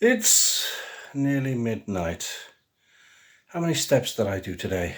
It's nearly midnight. How many steps did I do today?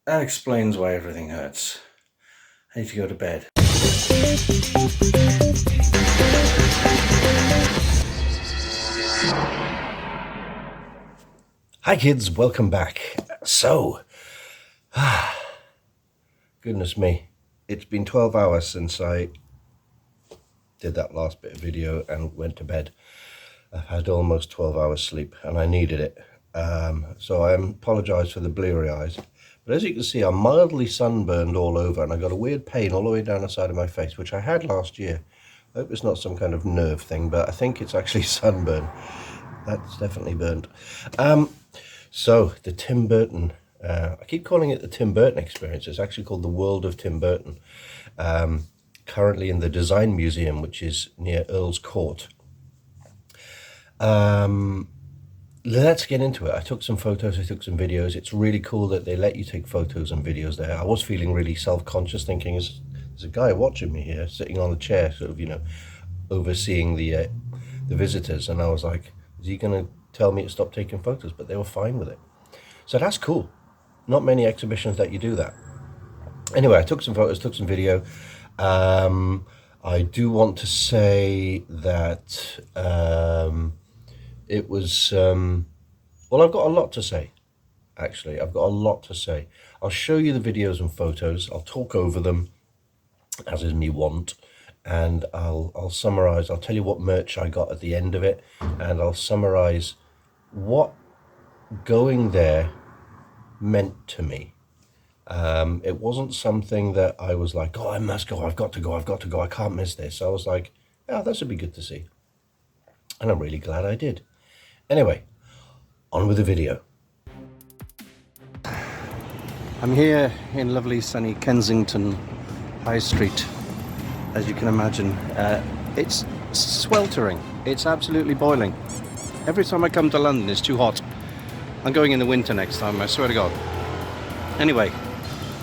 That explains why everything hurts. I need to go to bed. Hi kids, welcome back. Goodness me, it's been 12 hours since I did that last bit of video and went to bed. I've had almost 12 hours sleep and I needed it. So I apologize for the bleary eyes. But as you can see, I'm mildly sunburned all over and I got a weird pain all the way down the side of my face, which I had last year. I hope it's not some kind of nerve thing, but I think it's actually sunburn. That's definitely burnt. So the Tim Burton, I keep calling it the Tim Burton experience. It's actually called the World of Tim Burton. Currently in the Design Museum, which is near Earl's Court. Let's get into it. I took some photos, I took some videos. It's really cool that they let you take photos and videos there. I was feeling really self-conscious, thinking there's a guy watching me here, sitting on the chair, sort of, overseeing the visitors. And I was like, is he going to tell me to stop taking photos? But they were fine with it. So that's cool. Not many exhibitions that you do that. Anyway, I took some photos, took some video. I do want to say that it was, well, I've got a lot to say, actually. I've got a lot to say. I'll show you the videos and photos. I'll talk over them, as is me wont, and I'll summarize. I'll tell you what merch I got at the end of it, and I'll summarize what going there meant to me. It wasn't something that I was like, oh, I must go, I've got to go, I can't miss this. I was like, yeah, this would be good to see. And I'm really glad I did. Anyway, on with the video. I'm here in lovely sunny Kensington High Street. As you can imagine, it's sweltering. It's absolutely boiling. Every time I come to London, it's too hot. I'm going in the winter next time, I swear to God. Anyway,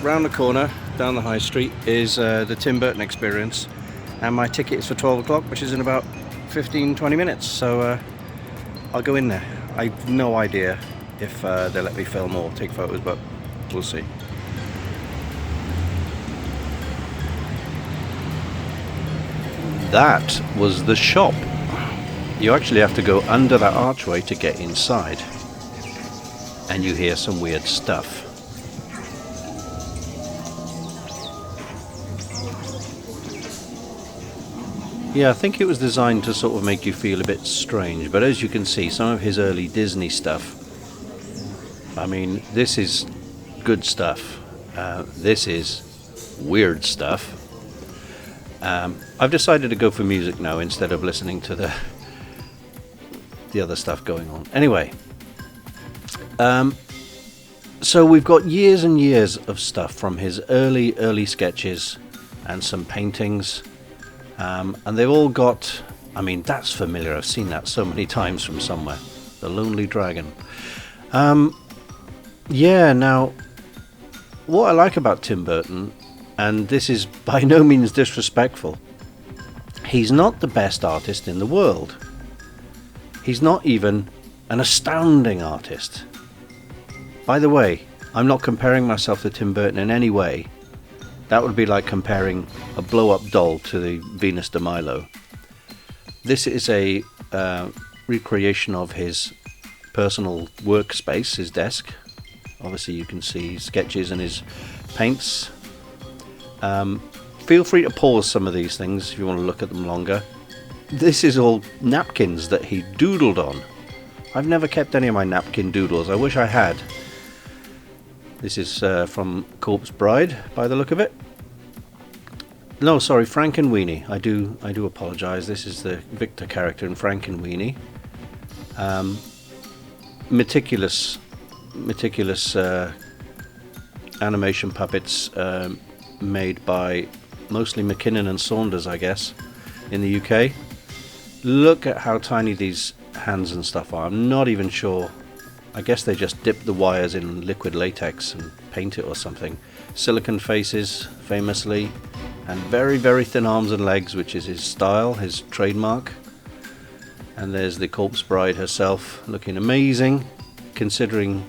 round the corner, down the high street, is the Tim Burton experience. And my ticket is for 12 o'clock, which is in about 15-20 minutes. So I'll go in there. I've no idea if they'll let me film or take photos, but we'll see. That was the shop. You actually have to go under that archway to get inside. And you hear some weird stuff. Yeah, I think it was designed to sort of make you feel a bit strange, but as you can see, some of his early Disney stuff, I mean, this is good stuff. This is weird stuff. I've decided to go for music now instead of listening to the other stuff going on. Anyway, so we've got years and years of stuff from his early sketches and some paintings. And they've all got, I mean, that's familiar. I've seen that so many times from somewhere. The Lonely Dragon. Yeah, now, what I like about Tim Burton, and this is by no means disrespectful, he's not the best artist in the world. He's not even an astounding artist. By the way, I'm not comparing myself to Tim Burton in any way. That would be like comparing a blow-up doll to the Venus de Milo. This is a recreation of his personal workspace, his desk. Obviously you can see sketches and his paints. Feel free to pause some of these things if you want to look at them longer. This is all napkins that he doodled on. I've never kept any of my napkin doodles. I wish I had. This is from Corpse Bride, by the look of it. No, sorry, Frankenweenie. I do apologise. This is the Victor character in Frankenweenie. Meticulous animation puppets made by mostly McKinnon and Saunders, I guess, in the UK. Look at how tiny these hands and stuff are. I'm not even sure. I guess they just dip the wires in liquid latex and paint it or something. Silicone faces, famously, and very, very thin arms and legs, which is his style, his trademark. And there's the corpse bride herself, looking amazing, considering,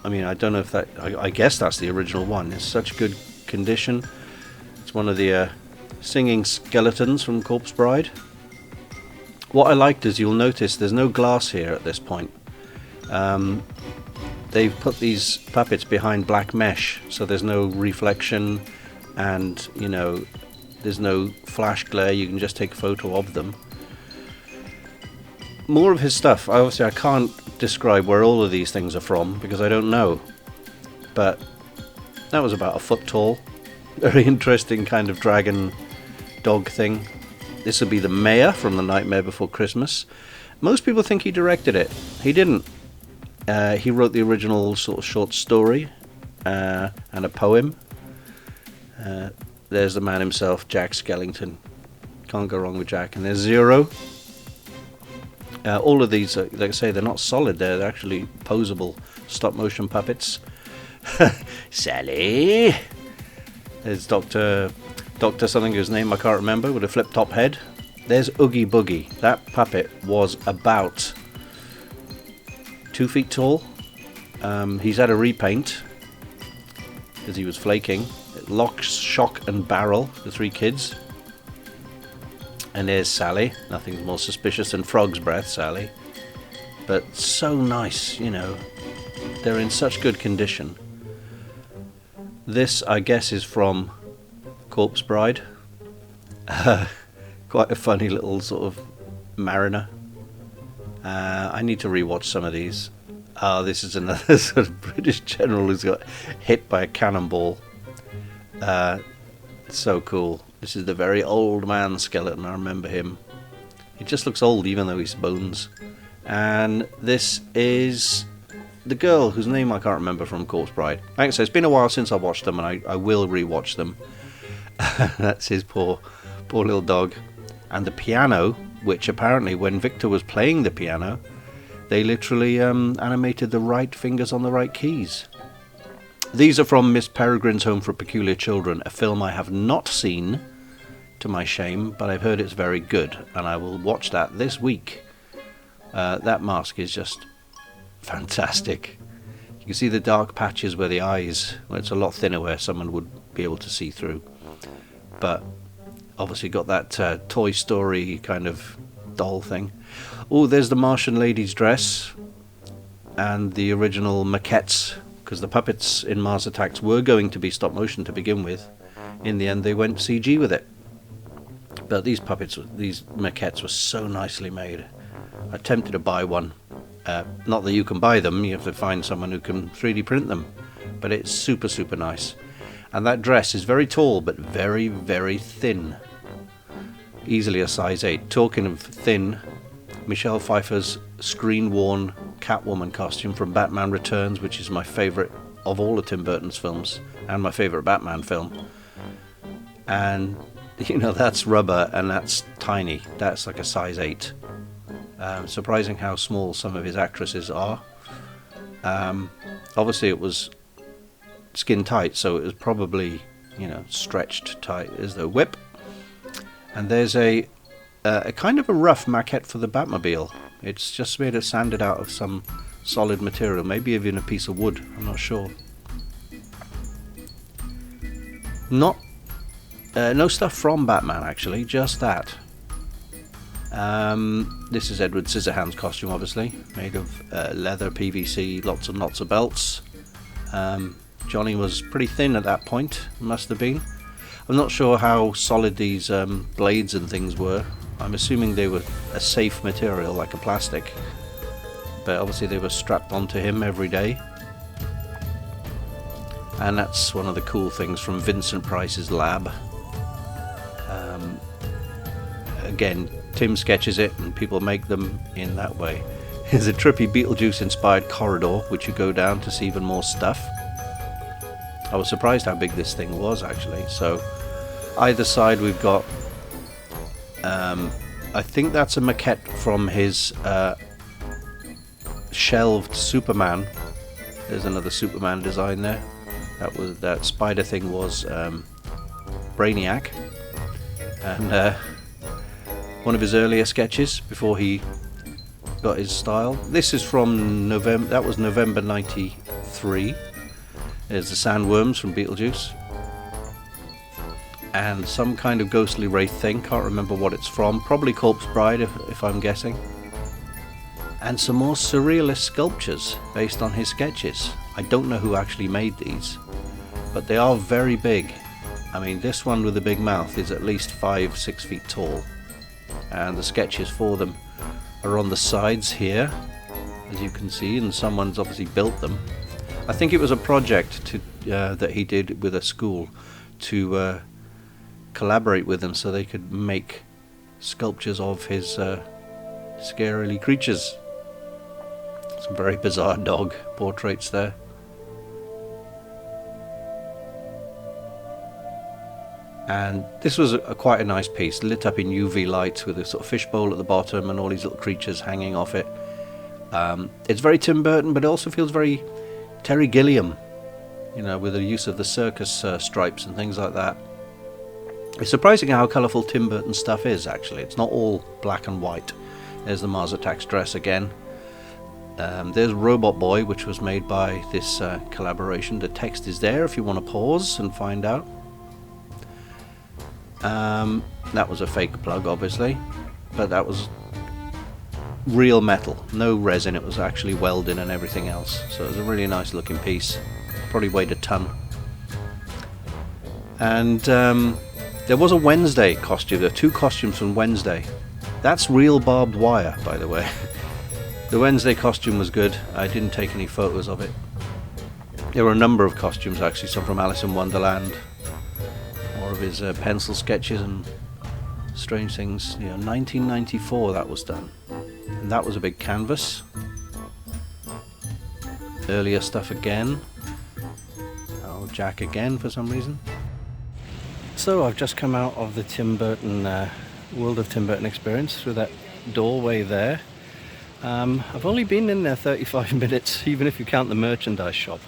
I mean, I don't know if that, I guess that's the original one. It's such good condition. It's one of the singing skeletons from Corpse Bride. What I liked is, you'll notice there's no glass here at this point. They've put these puppets behind black mesh, so there's no reflection, and you know, there's no flash glare. You can just take a photo of them. More of his stuff. Obviously I can't describe where all of these things are from because I don't know, but that was about a foot tall. Very interesting kind of dragon dog thing. This would be the mayor from The Nightmare Before Christmas. Most people think he directed it. He didn't. He wrote the original sort of short story and a poem. There's the man himself, Jack Skellington. Can't go wrong with Jack. And there's Zero. All of these, like I say, they're not solid. They're actually posable stop motion puppets. Sally. There's Dr. something, whose name I can't remember, with a flip top head. There's Oogie Boogie. That puppet was about 2 feet tall. He's had a repaint because he was flaking. Lock, Shock and Barrel, the 3 kids. And there's Sally. Nothing's more suspicious than Frog's Breath, Sally. But so nice, you know. They're in such good condition. This, I guess, is from Corpse Bride. Quite a funny little sort of mariner. I need to rewatch some of these. This is another sort of British general who's got hit by a cannonball. So cool. This is the very old man skeleton. I remember him. He just looks old even though he's bones. And this is the girl whose name I can't remember from Corpse Bride. Like I said, it's been a while since I watched them, and I will rewatch them. That's his poor little dog. And the piano, which apparently when Victor was playing the piano, they literally animated the right fingers on the right keys. These are from Miss Peregrine's Home for Peculiar Children, a film I have not seen, to my shame, but I've heard it's very good, and I will watch that this week. That mask is just fantastic. You can see the dark patches where the eyes, well, it's a lot thinner where someone would be able to see through. But obviously got that Toy Story kind of doll thing. Oh, there's the Martian lady's dress and the original maquettes, because the puppets in Mars Attacks were going to be stop motion to begin with. In the end they went CG with it. But these puppets, these maquettes were so nicely made. I attempted to buy one. Not that you can buy them, you have to find someone who can 3D print them. But it's super, super nice. And that dress is very tall, but very, very thin. Easily a size 8. Talking of thin, Michelle Pfeiffer's screen-worn Catwoman costume from Batman Returns, which is my favourite of all of Tim Burton's films, and my favourite Batman film. And, you know, that's rubber, and that's tiny. That's like a size 8. Surprising how small some of his actresses are. Obviously it was skin tight, so it was probably, you know, stretched tight. There's the whip. And there's a kind of a rough maquette for the Batmobile. It's just made it sanded out of some solid material, maybe even a piece of wood, I'm not sure. No stuff from Batman actually, just that. This is Edward Scissorhands' costume, obviously, made of leather, PVC, lots and lots of belts. Johnny was pretty thin at that point, must have been. I'm not sure how solid these blades and things were. I'm assuming they were a safe material, like a plastic. But obviously they were strapped onto him every day. And that's one of the cool things from Vincent Price's lab. Again, Tim sketches it and people make them in that way. There's a trippy Beetlejuice-inspired corridor, which you go down to see even more stuff. I was surprised how big this thing was, actually. So, either side we've got... I think that's a maquette from his shelved Superman. There's another Superman design there. That spider thing was Brainiac. And one of his earlier sketches before he got his style. This is from November, that was November 93. There's the sandworms from Beetlejuice. And some kind of ghostly wraith thing, can't remember what it's from, probably Corpse Bride if I'm guessing. And some more surrealist sculptures based on his sketches. I don't know who actually made these, but they are very big. I mean, this one with the big mouth is at least 5-6 feet tall, and the sketches for them are on the sides here, as you can see, and someone's obviously built them. I think it was a project that he did with a school to collaborate with them so they could make sculptures of his scarily creatures. Some very bizarre dog portraits there. And this was quite a nice piece, lit up in UV lights with a sort of fishbowl at the bottom and all these little creatures hanging off it. It's very Tim Burton, but it also feels very Terry Gilliam, you know, with the use of the circus stripes and things like that. It's surprising how colourful Tim Burton stuff is, actually. It's not all black and white. There's the Mars Attacks dress again. There's Robot Boy, which was made by this collaboration. The text is there if you want to pause and find out. That was a fake plug, obviously, but that was real metal, no resin. It was actually welded and everything else, so it was a really nice looking piece. Probably weighed a ton. And there was a Wednesday costume. There are 2 costumes from Wednesday. That's real barbed wire, by the way. The Wednesday costume was good. I didn't take any photos of it. There were a number of costumes, actually, some from Alice in Wonderland, more of his pencil sketches and strange things. You know, 1994 that was done, and that was a big canvas. Earlier stuff again. Oh, Jack again for some reason. So I've just come out of the Tim Burton World of Tim Burton experience through that doorway there. I've only been in there 35 minutes, even if you count the merchandise shop.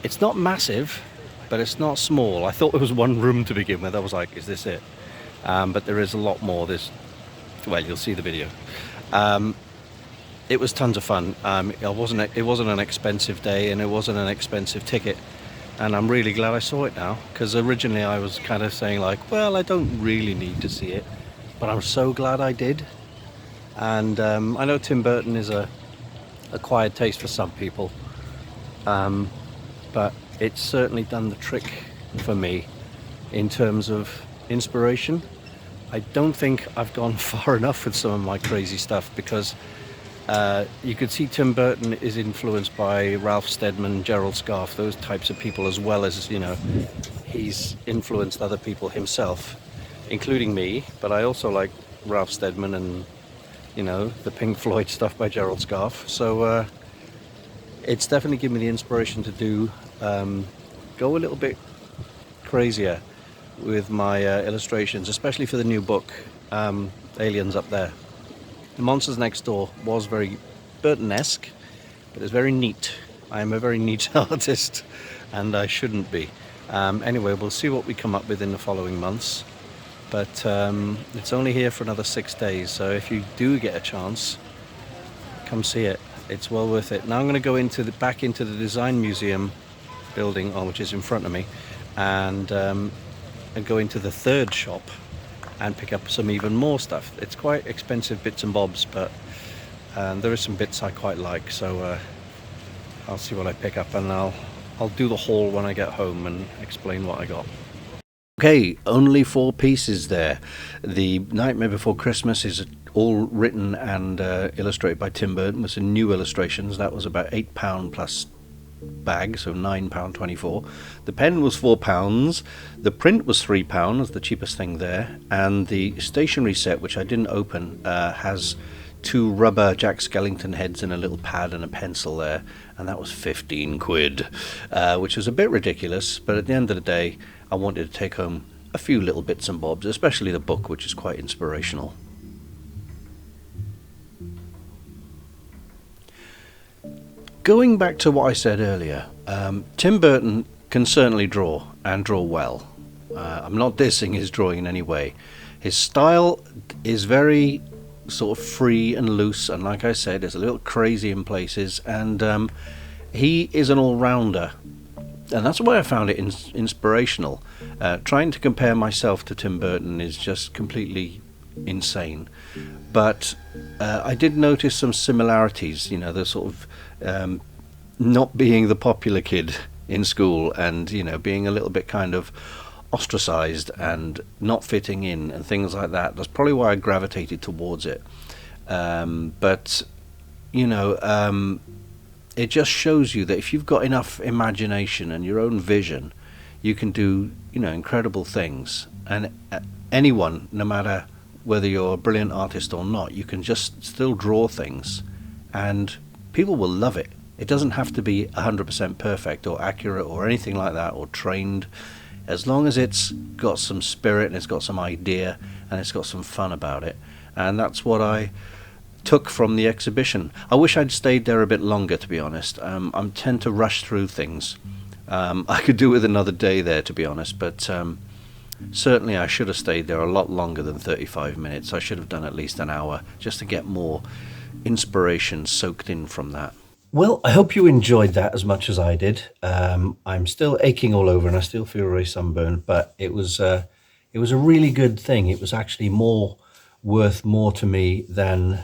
It's not massive, but it's not small. I thought there was one room to begin with. I was like, is this it? But there is a lot more. Well, you'll see the video. It was tons of fun. It wasn't an expensive day, and it wasn't an expensive ticket. And I'm really glad I saw it now, because originally I was kind of saying like, well, I don't really need to see it, but I'm so glad I did. And I know Tim Burton is a acquired taste for some people, but it's certainly done the trick for me in terms of inspiration. I don't think I've gone far enough with some of my crazy stuff, because you could see Tim Burton is influenced by Ralph Steadman, Gerald Scarfe, those types of people, as well as, you know, he's influenced other people himself, including me. But I also like Ralph Steadman and, you know, the Pink Floyd stuff by Gerald Scarfe. So it's definitely given me the inspiration to do go a little bit crazier with my illustrations, especially for the new book, Aliens Up There. The Monsters Next Door was very Burton-esque, but it's very neat. I am a very neat artist, and I shouldn't be. Anyway, we'll see what we come up with in the following months. But it's only here for another 6 days, so if you do get a chance, come see it. It's well worth it. Now I'm going to go back into the Design Museum building, which is in front of me, and go into the third shop and pick up some even more stuff. It's quite expensive bits and bobs, but there are some bits I quite like, so I'll see what I pick up, and I'll do the haul when I get home and explain what I got. Okay, only 4 pieces there. The Nightmare Before Christmas is all written and illustrated by Tim Burton with some new illustrations. That was about £8 plus bag, so £9.24. The pen was £4. The print was £3, the cheapest thing there. And the stationery set, which I didn't open, has 2 rubber Jack Skellington heads and a little pad and a pencil there, and that was 15 quid, which was a bit ridiculous, but at the end of the day I wanted to take home a few little bits and bobs, especially the book, which is quite inspirational. Going back to what I said earlier, Tim Burton can certainly draw, and draw well. I'm not dissing his drawing in any way. His style is very sort of free and loose, and like I said, it's a little crazy in places, and he is an all-rounder, and that's why I found it inspirational. Trying to compare myself to Tim Burton is just completely insane, but I did notice some similarities, you know, the sort of not being the popular kid in school, and, you know, being a little bit kind of ostracized and not fitting in and things like that. That's probably why I gravitated towards it. But you know, it just shows you that if you've got enough imagination and your own vision, you can do, you know, incredible things. And anyone, no matter whether you're a brilliant artist or not, you can just still draw things and people will love it. It doesn't have to be 100% perfect or accurate or anything like that, or trained. As long as it's got some spirit and it's got some idea and it's got some fun about it. And that's what I took from the exhibition. I wish I'd stayed there a bit longer, to be honest. I tend to rush through things. I could do with another day there, to be honest, but certainly I should have stayed there a lot longer than 35 minutes. I should have done at least an hour just to get more inspiration soaked in from that. Well, I hope you enjoyed that as much as I did. I'm still aching all over and I still feel very sunburned, but it was a really good thing. It was actually worth more to me than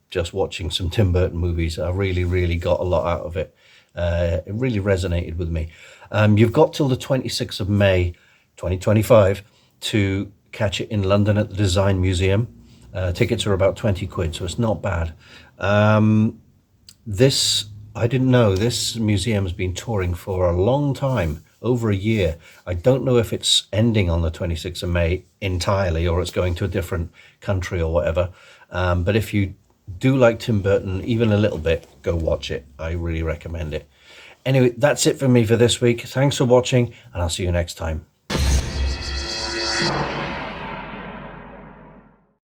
just watching some Tim Burton movies. I really got a lot out of it. It really resonated with me. You've got till the 26th of May 2025 to catch it in London at the Design Museum. Tickets are about 20 quid, so it's not bad. I didn't know, this museum's been touring for a long time, over a year. I don't know if it's ending on the 26th of May entirely or it's going to a different country or whatever. But if you do like Tim Burton even a little bit, go watch it. I really recommend it. Anyway, that's it for me for this week. Thanks for watching and I'll see you next time.